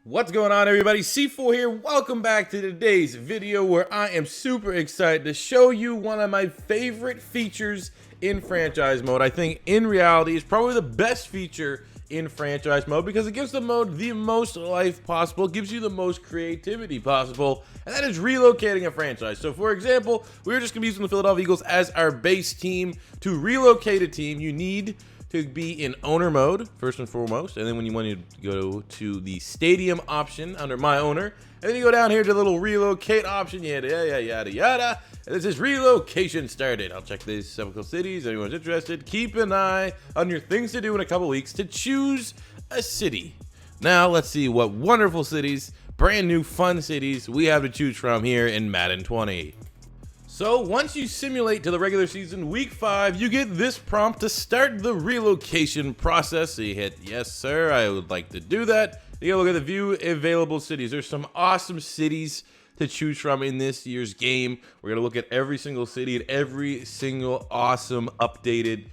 What's going on, everybody? C4 here. Welcome back to today's video where I am super excited to show you one of my favorite features in franchise mode. I think in reality it's probably the best feature in franchise mode because it gives the mode the most life possible, gives you the most creativity possible, and that is relocating a franchise. So for example, we're just gonna be using the Philadelphia Eagles as our base team. To relocate a team, you need to be in owner mode first and foremost, and then when you want to go to the stadium option under my owner, and then you go down here to the little relocate option, yada, and this is relocation started. I'll check these several cities. Anyone's interested, keep an eye on your things to do in a couple weeks to choose a city. Now let's see what wonderful cities, brand new fun cities we have to choose from here in Madden 20. So once you simulate to the regular season, week 5, you get this prompt to start the relocation process. So you hit, yes sir, I would like to do that. You look at the view available cities. There's some awesome cities to choose from in this year's game. We're gonna look at every single city and every single awesome, updated,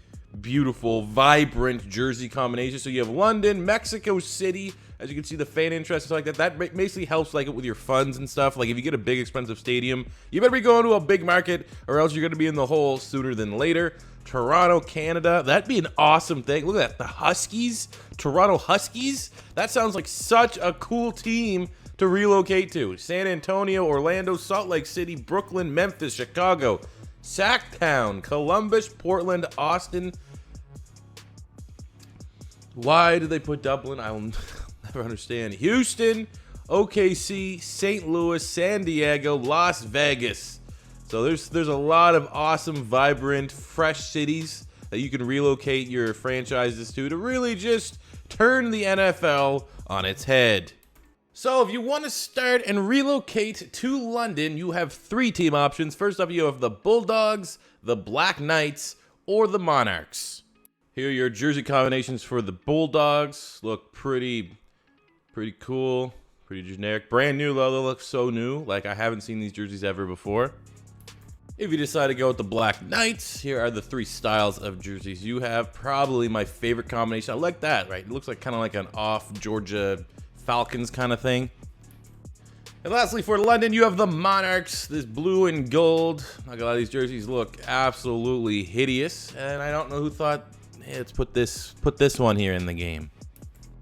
beautiful, vibrant jersey combination. So you have London, Mexico City. As you can see, the fan interest and stuff like that. That basically helps like with your funds and stuff. Like if you get a big expensive stadium, you better be going to a big market or else you're going to be in the hole sooner than later. Toronto, Canada. That'd be an awesome thing. Look at that. The Huskies. Toronto Huskies. That sounds like such a cool team to relocate to. San Antonio, Orlando, Salt Lake City, Brooklyn, Memphis, Chicago, Sacktown, Columbus, Portland, Austin. Why did they put Dublin? I will never understand. Houston, OKC, St. Louis, San Diego, Las Vegas. So there's a lot of awesome, vibrant, fresh cities that you can relocate your franchises to really just turn the NFL on its head. So if you want to start and relocate to London, you have 3 team options. First up, you have the Bulldogs, the Black Knights, or the Monarchs. Here are your jersey combinations for the Bulldogs. Look pretty cool, pretty generic. Brand new though, they look so new. Like I haven't seen these jerseys ever before. If you decide to go with the Black Knights, here are the 3 styles of jerseys you have. Probably my favorite combination. I like that, right? It looks like kind of like an off Georgia Falcons kind of thing. And lastly, for London, you have the Monarchs, this blue and gold. Not gonna lie, these jerseys look absolutely hideous, and I don't know who thought, hey, let's put this one here in the game.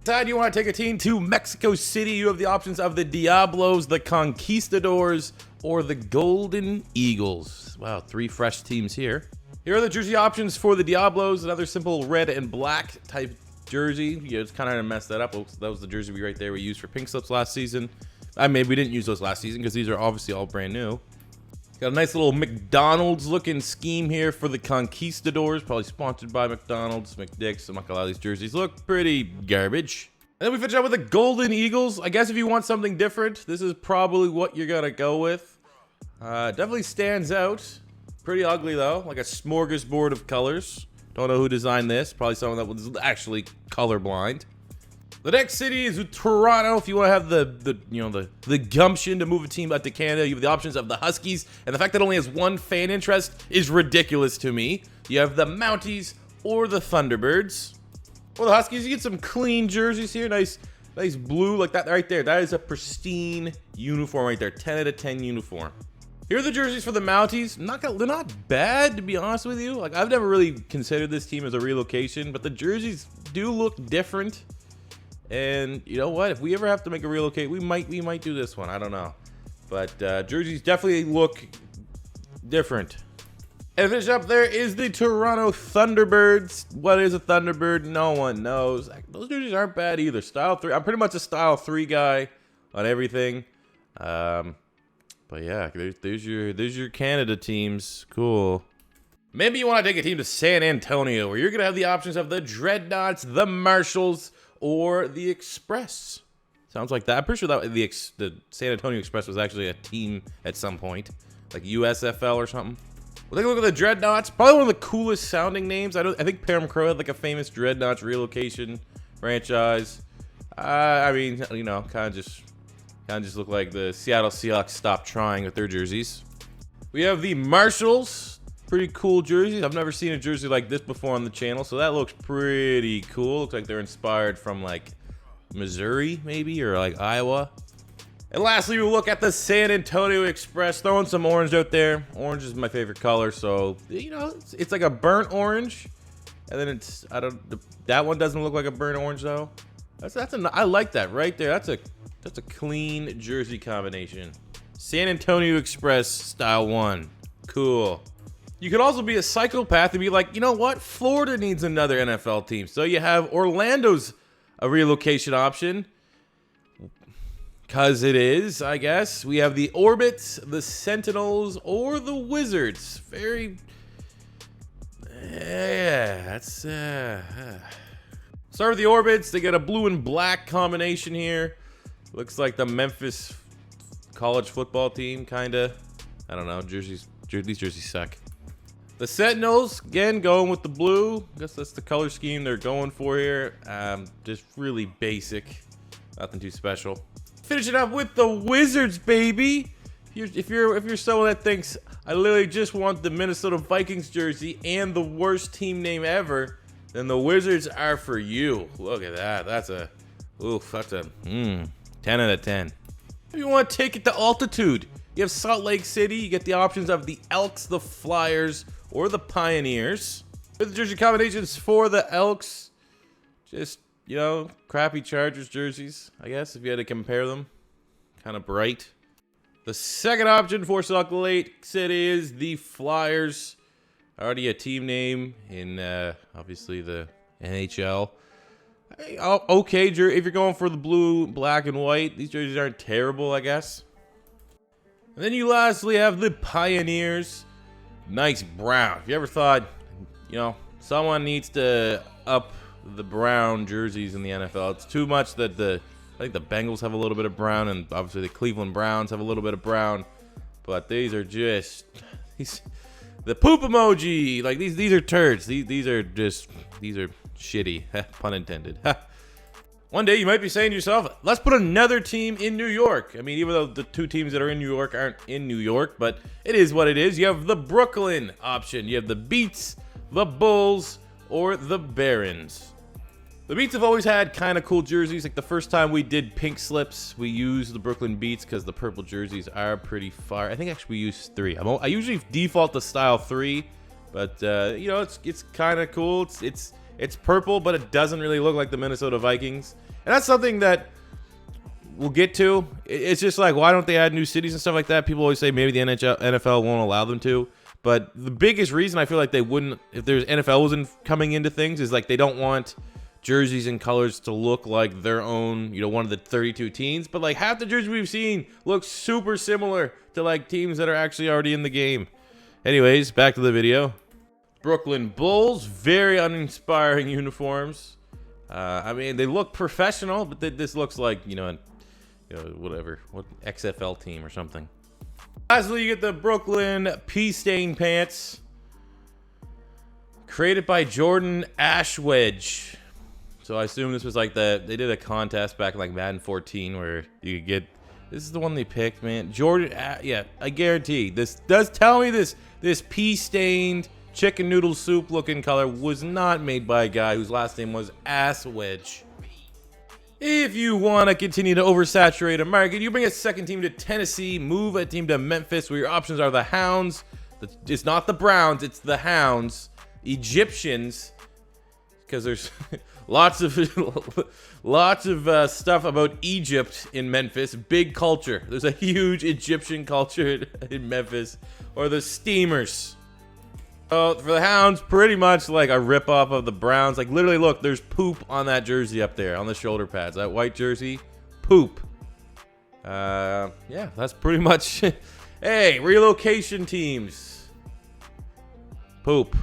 Decide you want to take a team to Mexico City, you have the options of the Diablos, the Conquistadors, or the Golden Eagles. Wow, 3 fresh teams here. Here are the jersey options for the Diablos, another simple red and black type jersey. You just kind of messed that up. That was the jersey right there we used for pink slips last season. We didn't use those last season because these are obviously all brand new. Got a nice little McDonald's looking scheme here for the Conquistadors, probably sponsored by McDonald's, McDick's. I'm not gonna lie, these jerseys look pretty garbage. And then we finish up with the Golden Eagles. I guess if you want something different, this is probably what you're gonna go with. Definitely stands out. Pretty ugly though, like a smorgasbord of colors. Don't know who designed this. Probably someone that was actually colorblind. The next city is Toronto. If you want to have the gumption to move a team out to Canada, you have the options of the Huskies, and the fact that it only has 1 fan interest is ridiculous to me. You have the Mounties or the Thunderbirds. For the Huskies, you get some clean jerseys here. Nice blue like that right there. That is a pristine uniform right there. 10 out of 10 uniform. Here are the jerseys for the Mounties. They're not bad, to be honest with you. Like I've never really considered this team as a relocation, but the jerseys do look different. And you know what? If we ever have to make a relocate, we might do this one. I don't know, but jerseys definitely look different. And finish up there is the Toronto Thunderbirds. What is a Thunderbird? No one knows. Those jerseys aren't bad either. Style 3. I'm pretty much a style 3 guy on everything. But yeah, there's your Canada teams. Cool. Maybe you want to take a team to San Antonio, where you're gonna have the options of the Dreadnoughts, the Marshals, or the Express. Sounds like that. I'm pretty sure that the San Antonio Express was actually a team at some point, like USFL or something. We'll take a look at the Dreadnoughts. Probably one of the coolest sounding names. I think Pam Crow had like a famous Dreadnoughts relocation franchise. I mean, you know, kind of just look like the Seattle Seahawks stopped trying with their jerseys. We have the Marshals. Pretty cool jerseys. I've never seen a jersey like this before on the channel, so that looks pretty cool. Looks like they're inspired from like Missouri, maybe, or like Iowa. And lastly, we'll look at the San Antonio Express, throwing some orange out there. Orange is my favorite color, so you know, it's like a burnt orange, and then it's that one doesn't look like a burnt orange though. I like that right there. That's a clean jersey combination. San Antonio Express style 1, cool. You could also be a psychopath and be like, you know what? Florida needs another NFL team. So you have Orlando's a relocation option. Because it is, I guess. We have the Orbits, the Sentinels, or the Wizards. Very... Yeah, that's... Start with the Orbits. They get a blue and black combination here. Looks like the Memphis college football team, kind of. I don't know. These jerseys suck. The Sentinels, again, going with the blue. I guess that's the color scheme they're going for here. Just really basic. Nothing too special. Finishing up with the Wizards, baby. If you're someone that thinks, I literally just want the Minnesota Vikings jersey and the worst team name ever, then the Wizards are for you. Look at that. That's a 10 out of 10. If you want to take it to altitude, you have Salt Lake City. You get the options of the Elks, the Flyers, or the Pioneers. With the jersey combinations for the Elks, just, you know, crappy Chargers jerseys, I guess, if you had to compare them. Kind of bright. The second option for Salt Lake City is the Flyers. Already a team name in, obviously, the NHL. Okay, if you're going for the blue, black, and white, these jerseys aren't terrible, I guess. And then you lastly have the Pioneers. Nice brown. If you ever thought, you know, someone needs to up the brown jerseys in the NFL, it's too much that I think the Bengals have a little bit of brown, and obviously the Cleveland Browns have a little bit of brown. But these are just the poop emoji. Like these are turds. These are shitty. Pun intended. One day you might be saying to yourself, let's put another team in New York. I mean, even though the two teams that are in New York aren't in New York, but it is what it is. You have the Brooklyn option. You have the Beats, the Bulls, or the Barons. The Beats have always had kind of cool jerseys. Like the first time we did pink slips, we used the Brooklyn Beats because the purple jerseys are pretty fire. I think actually we used 3. I usually default to style 3, but you know, it's kind of cool. It's purple, but it doesn't really look like the Minnesota Vikings. And that's something that we'll get to. It's just like, why don't they add new cities and stuff like that? People always say maybe the NFL won't allow them to. But the biggest reason I feel like they wouldn't, if there's NFL wasn't coming into things, is like they don't want jerseys and colors to look like their own, you know, one of the 32 teams. But like half the jerseys we've seen look super similar to like teams that are actually already in the game. Anyways, back to the video. Brooklyn Bulls, very uninspiring uniforms. I mean, they look professional, but this looks like, you know, whatever, what XFL team or something. Lastly, you get the Brooklyn pea stain pants, created by Jordan Ashwedge. So I assume this was like they did a contest back in like Madden 14 where you could get. This is the one they picked, man. Jordan, yeah, I guarantee this does tell me this pea stained chicken noodle soup looking color was not made by a guy whose last name was Asswedge. If you want to continue to oversaturate a market, you bring a second team to Tennessee, move a team to Memphis, where your options are the Hounds. It's not the Browns, it's the Hounds. Egyptians, because there's lots of stuff about Egypt in Memphis. Big culture. There's a huge Egyptian culture in Memphis. Or the Steamers. So for the Hounds, pretty much like a rip-off of the Browns. Like literally, look, there's poop on that jersey up there on the shoulder pads. That white jersey, poop. Yeah, that's pretty much. Hey, relocation teams, poop.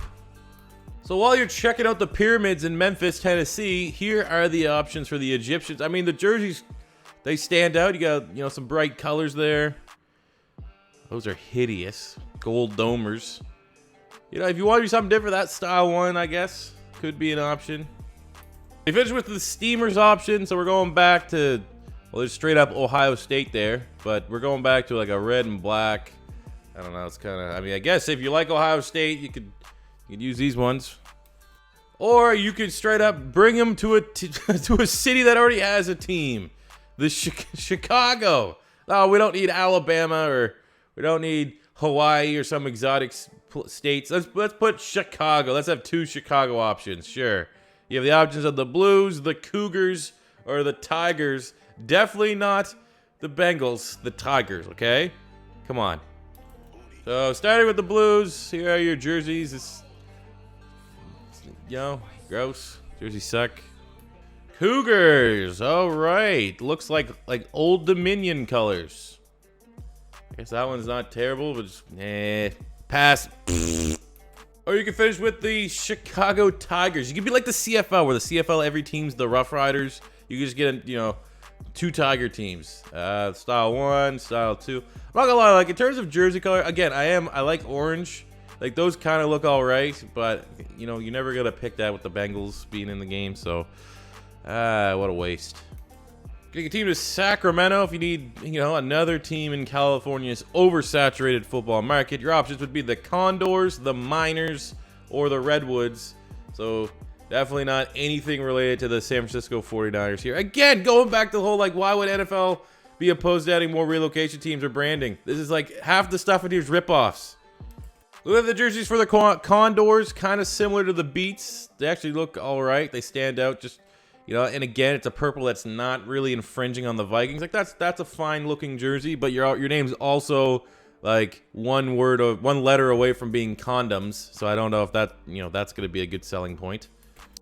So while you're checking out the pyramids in Memphis, Tennessee, here are the options for the Egyptians. I mean, the jerseys, they stand out. You got, you know, some bright colors there. Those are hideous. Gold domers. You know, if you want to do something different, that style one, I guess, could be an option. We finished with the Steamers option, so we're going back to, well, there's straight up Ohio State there, but we're going back to like a red and black. I don't know, it's kind of, I mean, I guess if you like Ohio State, you could use these ones. Or you could straight up bring them to to a city that already has a team. The Chicago. No, we don't need Alabama, or we don't need Hawaii or some exotic states. Let's put Chicago. Let's have 2 Chicago options. Sure. You have the options of the Blues, the Cougars, or the Tigers. Definitely not the Bengals, the Tigers, okay? Come on. So, starting with the Blues, here are your jerseys. It's, you know, gross. Jerseys suck. Cougars. All right. Looks like Old Dominion colors. I guess that one's not terrible, but just, pass. Or you can finish with the Chicago Tigers. You can be like the CFL, where the CFL, every team's the Rough Riders. You can just get, 2 Tiger teams. Style 1, style 2. I'm not gonna lie, like in terms of jersey color, again, I like orange. Like those kind of look all right, but you're never gonna pick that with the Bengals being in the game. So, what a waste. You can continue to Sacramento if you need, another team in California's oversaturated football market. Your options would be the Condors, the Miners, or the Redwoods. So definitely not anything related to the San Francisco 49ers here. Again, going back to the whole, why would NFL be opposed to adding more relocation teams or branding? This is half the stuff in here is ripoffs. Look at the jerseys for the Condors, kind of similar to the Beats. They actually look all right. They stand out just, and again, it's a purple that's not really infringing on the Vikings. That's a fine looking jersey, but your name's also one letter away from being condoms. So I don't know if that's going to be a good selling point.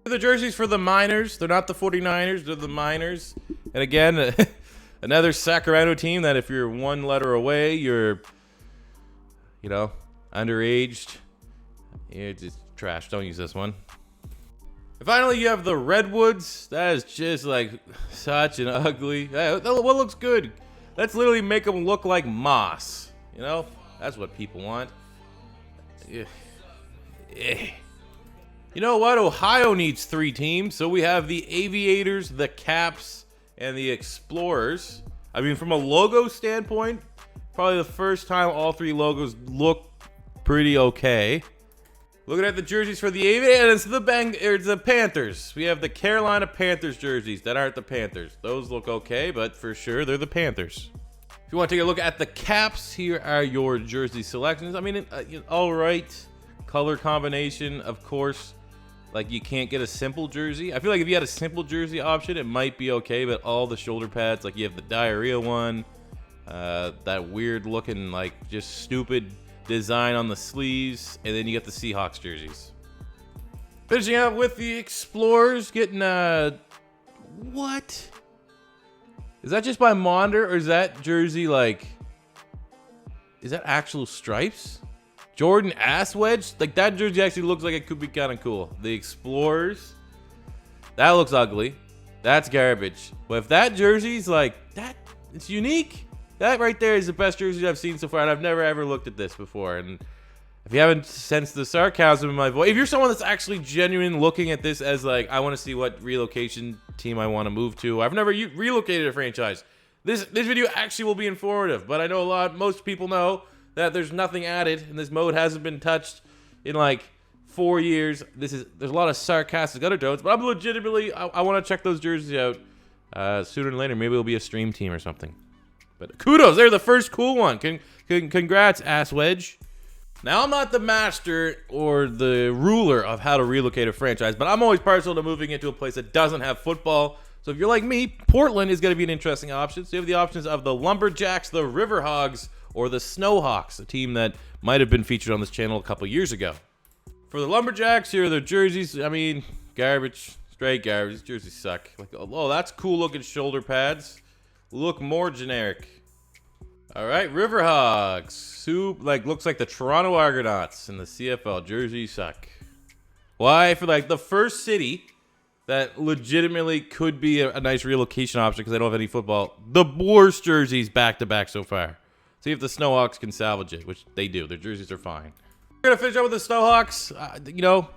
The jerseys for the Miners, they're not the 49ers, they're the Miners. And again, another Sacramento team that if you're one letter away, you're, underaged. It's just trash. Don't use this one. And finally, you have the Redwoods. That is just such an ugly. What looks good? Let's literally make them look like moss. That's what people want. You know what? Ohio needs 3 teams. So we have the Aviators, the Caps, and the Explorers. I mean, from a logo standpoint, probably the first time all 3 logos look pretty okay. Looking at the jerseys for the Aviators, it's the Panthers. We have the Carolina Panthers jerseys that aren't the Panthers. Those look okay, but for sure they're the Panthers. If you want to take a look at the Caps, here are your jersey selections. I mean, all right, color combination, of course. You can't get a simple jersey. I feel like if you had a simple jersey option, it might be okay, but all the shoulder pads, you have the diarrhea one, that weird looking, just stupid design on the sleeves, and then you got the Seahawks jerseys. Finishing out with the Explorers, getting what? Is that just by monitor, or is that jersey is that actual stripes? Jordan ass wedge? That jersey actually looks like it could be kind of cool. The Explorers, that looks ugly. That's garbage. But if that jersey's that, it's unique. That right there is the best jersey I've seen so far, and I've never ever looked at this before. And if you haven't sensed the sarcasm in my voice, if you're someone that's actually genuine looking at this as I want to see what relocation team I want to move to, I've never relocated a franchise. This video actually will be informative, but I know most people know that there's nothing added, and this mode hasn't been touched in 4 years. There's a lot of sarcastic undertones, but I'm legitimately I want to check those jerseys out sooner than later. Maybe it'll be a stream team or something. But kudos, they're the first cool one. Congrats, ass wedge. Now, I'm not the master or the ruler of how to relocate a franchise, but I'm always partial to moving into a place that doesn't have football. So if you're like me, Portland is going to be an interesting option. So you have the options of the Lumberjacks, the Riverhogs, or the Snowhawks, a team that might have been featured on this channel a couple years ago. For the Lumberjacks, here are their jerseys. I mean, garbage, straight garbage. These jerseys suck. Oh, that's cool looking shoulder pads. Look more generic. All right, Riverhogs. Looks like the Toronto Argonauts in the CFL. Jerseys suck. Why? For the first city that legitimately could be a nice relocation option because they don't have any football. The worst jerseys back to back so far. See if the Snowhawks can salvage it, which they do. Their jerseys are fine. We're gonna finish up with the Snowhawks.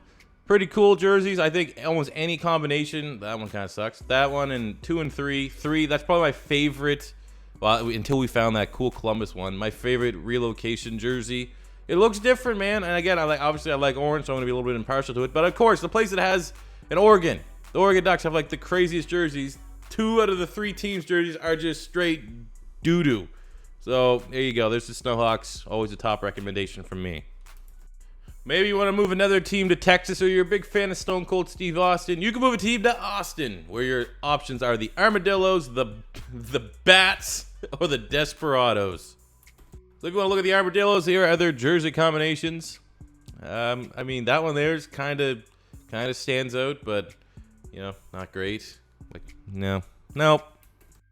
Pretty cool jerseys. I think almost any combination. That one kind of sucks. That one and 2 and 3. 3, that's probably my favorite. Well, until we found that cool Columbus one. My favorite relocation jersey It looks different, man. And again, obviously I like orange, so I'm gonna be a little bit impartial to it. But of course, the place that has an Oregon, the Oregon Ducks have like the craziest jerseys. 2 out of the 3 teams' jerseys are just straight doo-doo. So there you go. There's the Snowhawks. Always a top recommendation from me. Maybe you want to move another team to Texas, or you're a big fan of Stone Cold Steve Austin. You can move a team to Austin, where your options are the Armadillos, the Bats, or the Desperados. So if you want to look at the Armadillos, here are their jersey combinations. I mean, that one there's kind of stands out, but you know, not great. Like, nope.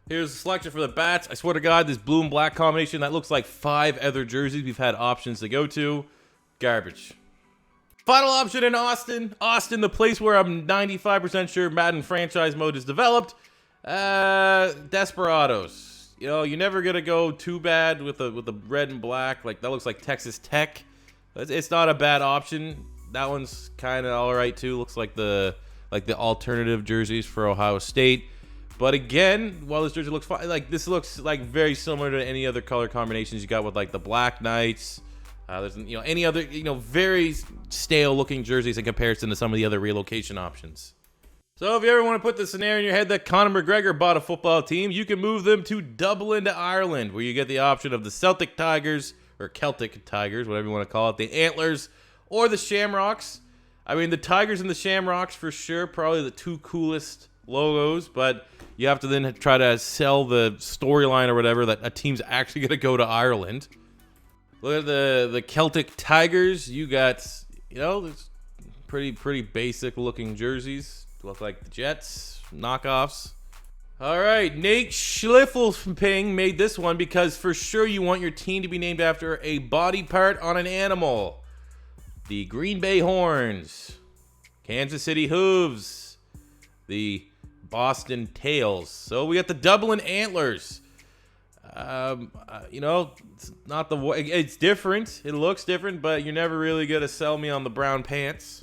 Here's a selection for the Bats. I swear to God, this blue and black combination, that looks like 5 other jerseys we've had options to go to. Garbage. Final option in Austin. Austin, the place where I'm 95% sure Madden franchise mode is developed. Desperados. You know, you're never going to go too bad with the red and black. Like, that looks like Texas Tech. It's not a bad option. That one's kind of all right, too. Looks like the alternative jerseys for Ohio State. But again, while this jersey looks fine, like this looks like very similar to any other color combinations you got with like the Black Knights. There's any other very stale looking jerseys in comparison to some of the other relocation options. So if you ever want to put the scenario in your head that Conor McGregor bought a football team, you can move them to Dublin to Ireland, where you get the option of the Celtic Tigers or Celtic Tigers, whatever you want to call it, the Antlers or the Shamrocks. I mean, the Tigers and the Shamrocks for sure, probably the 2 coolest logos, but you have to then try to sell the storyline or whatever that a team's actually going to go to Ireland. Look at the Celtic Tigers. You got, there's pretty basic looking jerseys. Look like the Jets, knockoffs. All right, Nate Schliffelping made this one because for sure you want your team to be named after a body part on an animal. The Green Bay Horns, Kansas City Hooves, the Boston Tails. So we got the Dublin Antlers. It's not it's different. It looks different, but you're never really gonna sell me on the brown pants.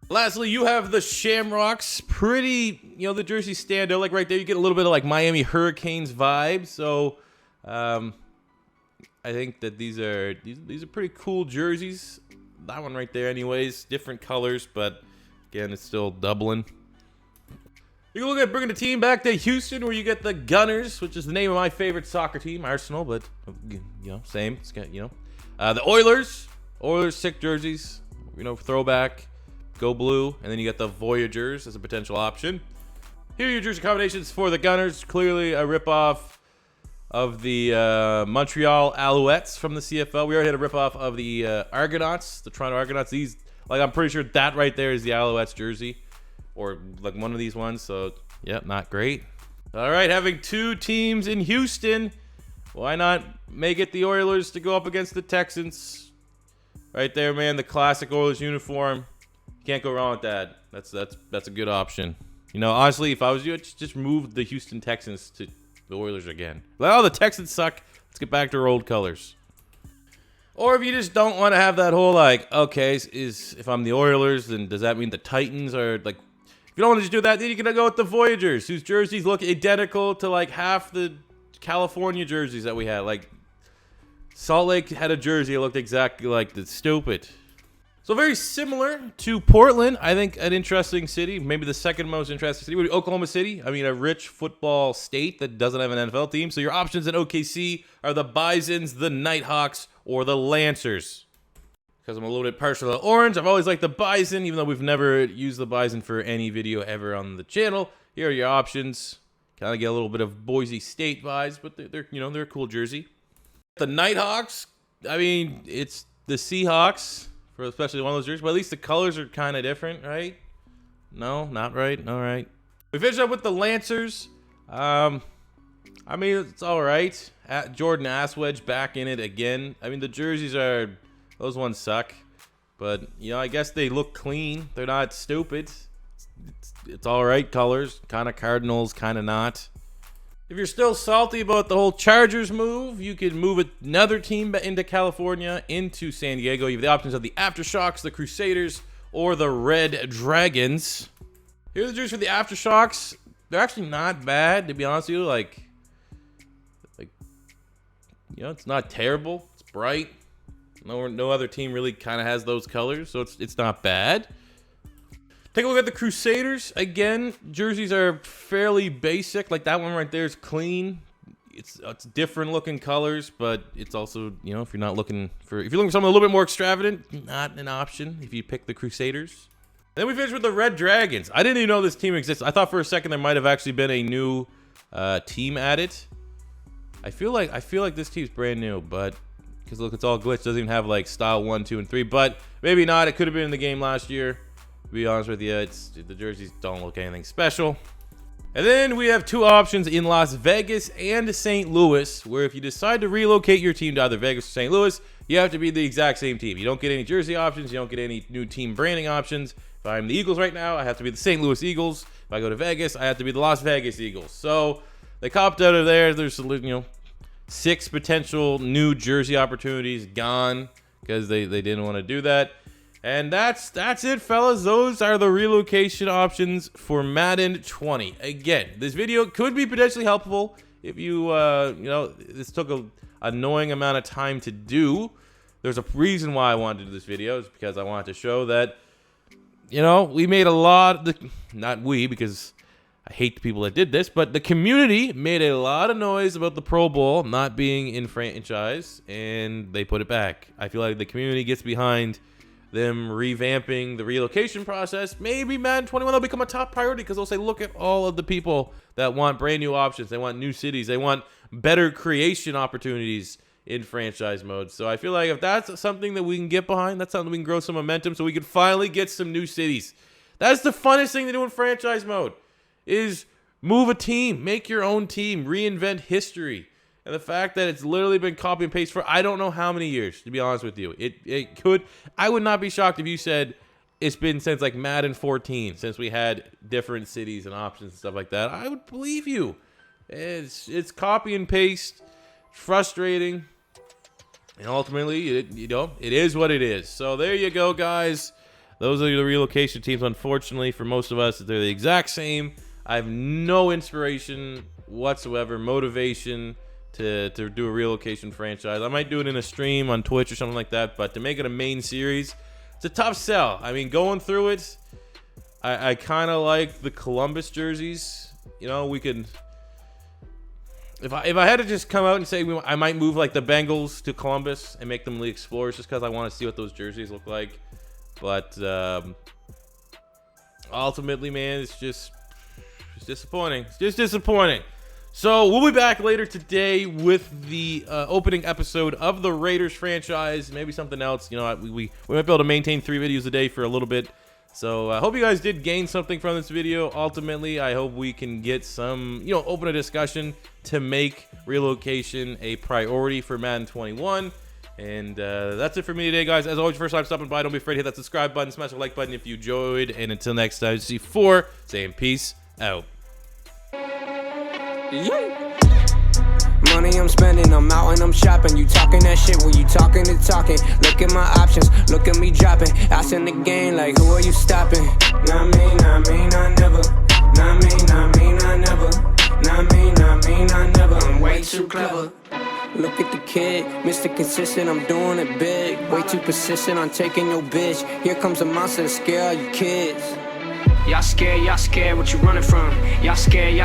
Lastly, you have the Shamrocks. Pretty, the jerseys stand out. Like right there, you get a little bit of like Miami Hurricanes vibes. So, I think that these are pretty cool jerseys. That one right there, anyways, different colors, but again, it's still Dublin. You can look at bringing the team back to Houston, where you get the Gunners, which is the name of my favorite soccer team, Arsenal, but same. It's got the Oilers, sick jerseys, throwback, go blue, and then you got the Voyagers as a potential option. Here are your jersey combinations for the Gunners. Clearly a ripoff of the Montreal Alouettes from the CFL. We already had a ripoff of the Argonauts, the Toronto Argonauts. These, I'm pretty sure that right there is the Alouettes jersey. Or like one of these ones, so yeah, not great. All right, having 2 teams in Houston, why not make it the Oilers to go up against the Texans? Right there, man, the classic Oilers uniform. You can't go wrong with that. That's a good option. Honestly, if I was you, I'd just move the Houston Texans to the Oilers again. Oh, the Texans suck. Let's get back to our old colors. Or if you just don't want to have that whole okay, if I'm the Oilers, then does that mean the Titans are like? If you don't want to just do that, then you're going to go with the Voyagers, whose jerseys look identical to like half the California jerseys that we had. Like Salt Lake had a jersey that looked exactly like the stupid. So very similar to Portland. I think an interesting city, maybe the second most interesting city would be Oklahoma City. I mean, a rich football state that doesn't have an NFL team. So your options in OKC are the Bisons, the Nighthawks, or the Lancers. Because I'm a little bit partial to orange, I've always liked the Bison, even though we've never used the Bison for any video ever on the channel. Here are your options. Kind of get a little bit of Boise State vibes, but they're a cool jersey. The Nighthawks, I mean, it's the Seahawks, for especially one of those jerseys, but at least the colors are kind of different, right? No, not right. All right. We finish up with the Lancers. I mean, it's all right. Jordan Aswedge back in it again. I mean, the jerseys those ones suck, but I guess they look clean. They're not stupid. It's all right colors, kind of Cardinals, kind of not. If you're still salty about the whole Chargers move, you could move another team into California, into San Diego. You have the options of the Aftershocks, the Crusaders, or the Red Dragons. Here's the jerseys for the Aftershocks. They're actually not bad, to be honest with you. It's not terrible. It's bright. No other team really kind of has those colors, so it's not bad. Take a look at the Crusaders. Again, jerseys are fairly basic. Like that one right there is clean. It's different looking colors, but it's also, you know, if you're looking for something a little bit more extravagant, not an option if you pick the Crusaders. Then we finish with the Red Dragons. I didn't even know this team existed. I thought for a second there might have actually been a new team added. I feel like this team's brand new, but because look, it's all glitched. Doesn't even have like style 1, 2, and 3. But maybe not. It could have been in the game last year. To be honest with you, the jerseys don't look anything special. And then we have two options in Las Vegas and St. Louis, where if you decide to relocate your team to either Vegas or St. Louis, you have to be the exact same team. You don't get any jersey options. You don't get any new team branding options. If I'm the Eagles right now, I have to be the St. Louis Eagles. If I go to Vegas, I have to be the Las Vegas Eagles. So they copped out of there. There's 6 potential new jersey opportunities gone because they didn't want to do that. And that's it, fellas. Those are the relocation options for Madden 20. Again, this video could be potentially helpful if you, this took an annoying amount of time to do. There's a reason why I wanted to do this video. It's because I wanted to show that, we made a lot, not we, because I hate the people that did this, but the community made a lot of noise about the Pro Bowl not being in franchise, and they put it back. I feel like the community gets behind them revamping the relocation process. Maybe Madden 21 will become a top priority because they'll say, look at all of the people that want brand new options. They want new cities. They want better creation opportunities in franchise mode. So I feel like if that's something that we can get behind, that's something we can grow some momentum so we can finally get some new cities. That's the funnest thing to do in franchise mode, is move a team, make your own team, reinvent history. And the fact that it's literally been copy and paste for I don't know how many years, to be honest with you. I would not be shocked if you said it's been since like Madden 14, since we had different cities and options and stuff like that. I would believe you. It's copy and paste, frustrating, and ultimately, it is what it is. So there you go, guys. Those are the relocation teams. Unfortunately, for most of us, they're the exact same. I have no inspiration whatsoever, motivation to do a relocation franchise. I might do it in a stream on Twitch or something like that, but to make it a main series, it's a tough sell. I mean, going through it, I kind of like the Columbus jerseys. We could, if I had to just come out and say I might move like the Bengals to Columbus and make them the Explorers just because I want to see what those jerseys look like. But ultimately, man, it's disappointing. It's just disappointing. So we'll be back later today with the opening episode of the Raiders franchise. Maybe something else. We might be able to maintain 3 videos a day for a little bit. So I hope you guys did gain something from this video. Ultimately, I hope we can get some, open a discussion to make relocation a priority for Madden 21. And that's it for me today, guys. As always, first time stopping by, don't be afraid to hit that subscribe button, smash the like button if you enjoyed. And until next time, C4 saying peace out. Money I'm spending, I'm out and I'm shopping. You talking that shit when you talking and talking. Look at my options, look at me dropping. Ass in the game, like who are you stopping? Not me, not me, not never. Not me, not me, not never. Not me, not me, not never. I'm way too clever. Look at the kid, Mr. Consistent, I'm doing it big. Way too persistent, I'm taking your bitch. Here comes a monster to scare all you kids. Y'all scared, what you running from? Y'all scared,